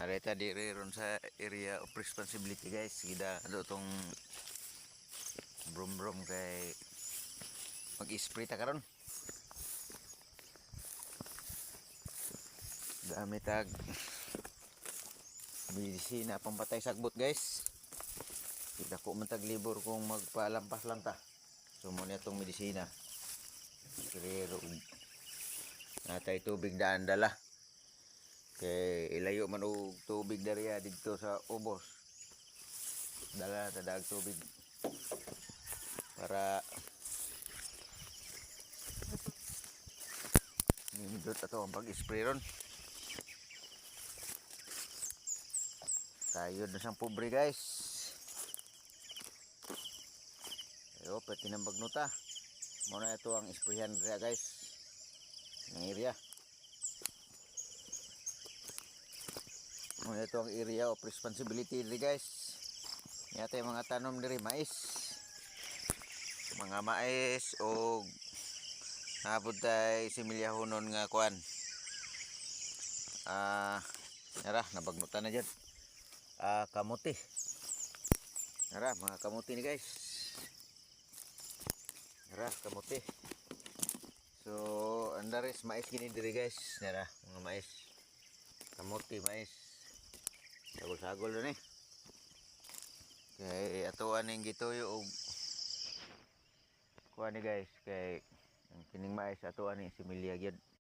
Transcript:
Narita diri ron sa area of responsibility guys. Gida ano tong brom kay mag-spray ta karon. Gamit tag medisina pampatay sagbot guys. Kita ko man tag libor kung magpalampas lang ta. So mo na tong medisina. Pero natay tubig daan dala. Kay ilayo man og tubig dariya dito sa ubos. Dala ta dag tubig para nimidot ato ang pag-spray ron. Tayo na sang pobre guys. Ayo pati nang bagnuta. Muna ito ang sprayan diriya guys. Ng area. Muna ito ang area of responsibility diri guys. Yata yung mga tanom diri mais. Mga mais o nabod tay similyahonon nga kuan. Nara nabagnutan na dyan. Kamuti. Nara mga kamuti ni guys. Nara kamuti. So andares mais gini diri guys. Nara mga mais. Kamuti mais. Sagol-sagol na ni. Kay atuan ning gituyo og kuan ni guys kay ang kining mais atuan ni similya gyud.